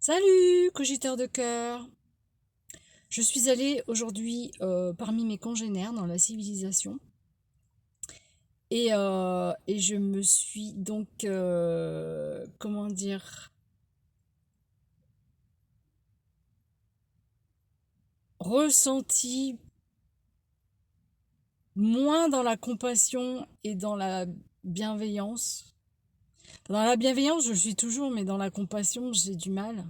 Salut, cogiteur de cœur. Je suis allée aujourd'hui parmi mes congénères dans la civilisation et je me suis donc, comment dire, ressentie moins dans la compassion et dans la bienveillance. Dans la bienveillance, je suis toujours, mais dans la compassion, j'ai du mal.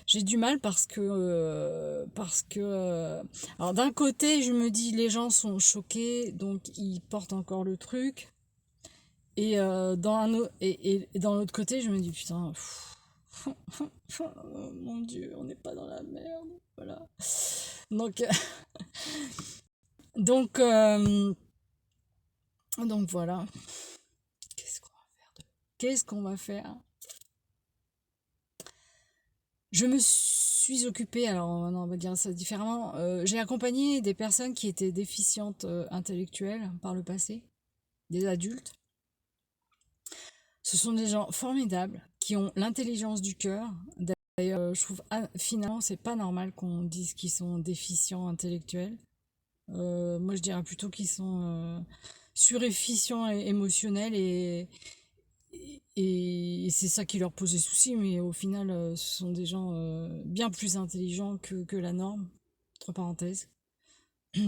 J'ai du mal parce que alors d'un côté, je me dis les gens sont choqués, donc ils portent encore le truc. Et dans l'autre côté, je me dis putain, mon Dieu, on n'est pas dans la merde, voilà. Donc donc euh, donc voilà. Qu'est-ce qu'on va faire Qu'est-ce qu'on va faire? Je me suis occupée, alors non, on va dire ça différemment. J'ai accompagné des personnes qui étaient déficientes intellectuelles par le passé, des adultes. Ce sont des gens formidables qui ont l'intelligence du cœur. D'ailleurs, je trouve finalement c'est pas normal qu'on dise qu'ils sont déficients intellectuels. Moi, je dirais plutôt qu'ils sont surefficients et émotionnels et c'est ça qui leur pose des soucis. Mais au final, ce sont des gens bien plus intelligents que la norme. Entre parenthèses.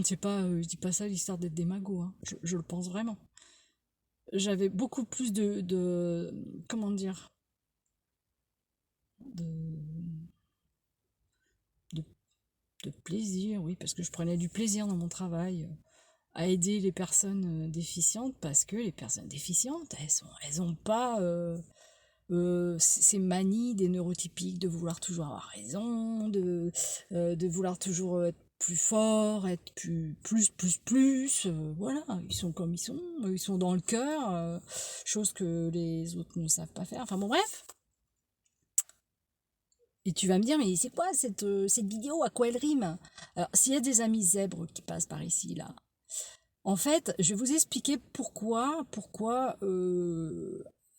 C'est pas, je dis pas ça l'histoire d'être des magots, hein. Je le pense vraiment. J'avais beaucoup plus comment dire, de, de, de plaisir, oui, parce que je prenais du plaisir dans mon travail, à aider les personnes déficientes, parce que les personnes déficientes, elles ont pas ces manies des neurotypiques de vouloir toujours avoir raison, de vouloir toujours être plus fort, être plus, voilà, ils sont comme ils sont dans le cœur, chose que les autres ne savent pas faire. Enfin bon, bref. Et tu vas me dire, mais c'est quoi cette vidéo, à quoi elle rime? Alors, s'il y a des amis zèbres qui passent par ici, là, en fait, je vais vous expliquer pourquoi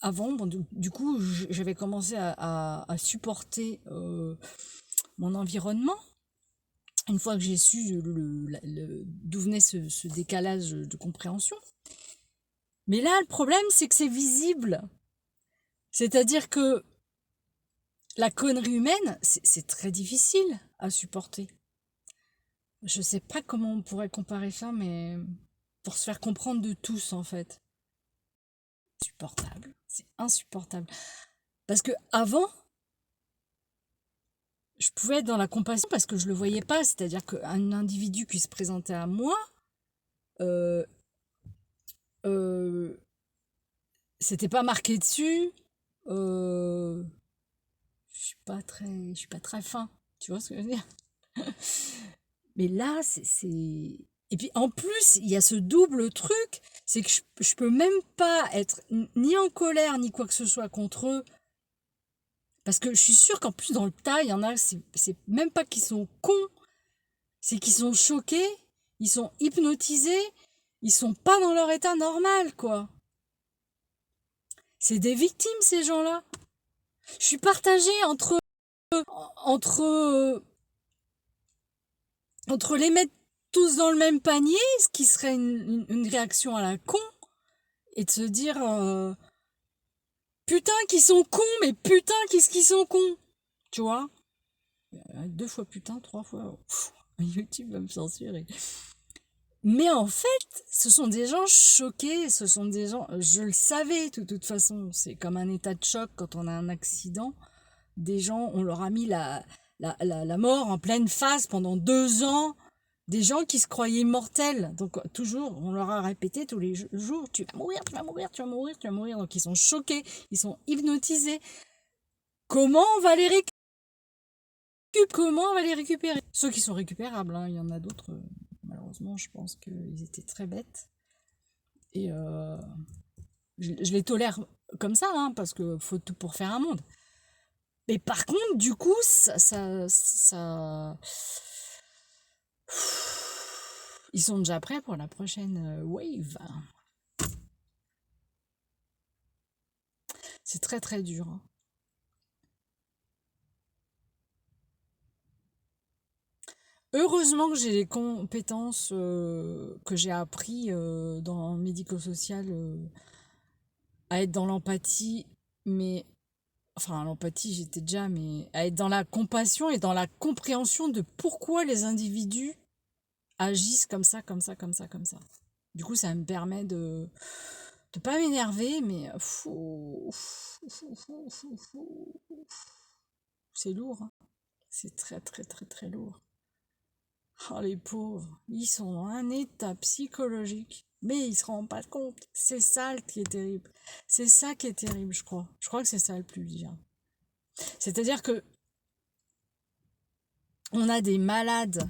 avant, bon, du coup, j'avais commencé à supporter mon environnement. Une fois que j'ai su d'où venait ce décalage de compréhension. Mais là, le problème, c'est que c'est visible. C'est-à-dire que la connerie humaine, c'est très difficile à supporter. Je sais pas comment on pourrait comparer ça, mais pour se faire comprendre de tous, en fait. Insupportable. C'est insupportable. Parce que avant, je pouvais être dans la compassion parce que je le voyais pas. C'est-à-dire qu'un individu qui se présentait à moi, euh, euh, c'était pas marqué dessus. Euh, je suis pas très fin. Tu vois ce que je veux dire? Mais là, Et puis en plus, il y a ce double truc, c'est que je peux même pas être ni en colère ni quoi que ce soit contre eux. Parce que je suis sûre qu'en plus, dans le tas, il y en a, c'est même pas qu'ils sont cons, c'est qu'ils sont choqués, ils sont hypnotisés, ils sont pas dans leur état normal, quoi. C'est des victimes, ces gens-là. Je suis partagée entre, entre les mettre tous dans le même panier, ce qui serait une réaction à la con, et de se dire putain qu'ils sont cons, mais putain qu'est-ce qu'ils sont cons, tu vois? Deux fois putain, trois fois, YouTube va me censurer. Mais en fait, ce sont des gens choqués, ce sont des gens, je le savais de toute façon, c'est comme un état de choc quand on a un accident. Des gens, on leur a mis la mort en pleine face pendant 2 ans. Des gens qui se croyaient immortels. Donc, toujours, on leur a répété tous les jours, tu vas mourir, tu vas mourir, tu vas mourir, tu vas mourir. Donc, ils sont choqués, ils sont hypnotisés. Comment on va les récupérer? Comment on va les récupérer? Ceux qui sont récupérables, hein, il y en a d'autres. Malheureusement, je pense qu'ils étaient très bêtes. Et je les tolère comme ça, hein, parce que faut tout pour faire un monde. Mais par contre, du coup, ils sont déjà prêts pour la prochaine wave. C'est très très dur, hein. Heureusement que j'ai les compétences que j'ai appris dans le médico-social à être dans l'empathie, mais enfin l'empathie j'étais déjà, mais à être dans la compassion et dans la compréhension de pourquoi les individus agissent comme ça, comme ça, comme ça, comme ça. Du coup, ça me permet de pas m'énerver, mais c'est lourd, hein. C'est très, très, très, très lourd. Oh, les pauvres, ils sont dans un état psychologique, mais ils se rendent pas compte. C'est ça qui est terrible. C'est ça qui est terrible, je crois. Je crois que c'est ça le plus dur. C'est-à-dire que on a des malades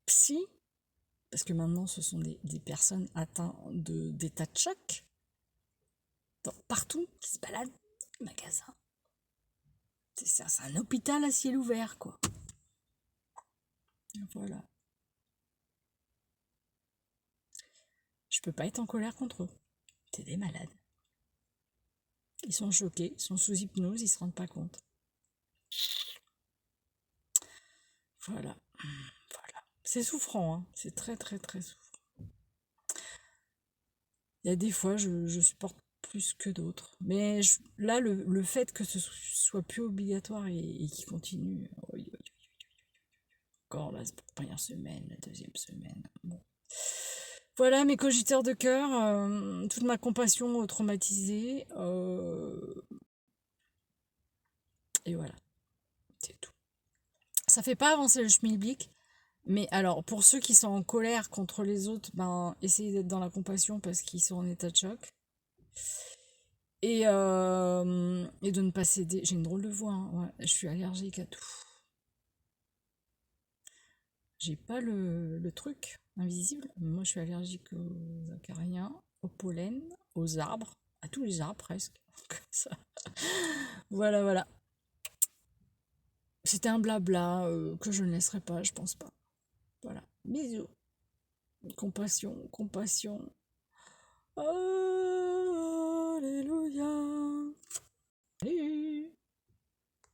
psy, parce que maintenant ce sont des personnes atteintes d'état de choc, partout, qui se baladent, magasin. C'est un hôpital à ciel ouvert, quoi. Voilà. Je peux pas être en colère contre eux. C'est des malades. Ils sont choqués, ils sont sous hypnose, ils se rendent pas compte. Voilà. Voilà. C'est souffrant, hein. C'est très très très souffrant. Il y a des fois, je supporte plus que d'autres. Mais là, le fait que ce soit plus obligatoire et qu'il continue, encore la première semaine, la deuxième semaine, bon. Voilà mes cogiteurs de cœur, toute ma compassion traumatisée, et voilà, c'est tout. Ça fait pas avancer le schmilblick, mais alors pour ceux qui sont en colère contre les autres, ben essayez d'être dans la compassion parce qu'ils sont en état de choc. Et de ne pas céder. J'ai une drôle de voix, hein, ouais, je suis allergique à tout. J'ai pas le truc invisible. Moi, je suis allergique aux acariens, au pollen, aux arbres, à tous les arbres presque. Ça. Voilà, voilà. C'était un blabla que je ne laisserai pas, je pense pas. Voilà. Bisous. Compassion, compassion. Alléluia. Salut.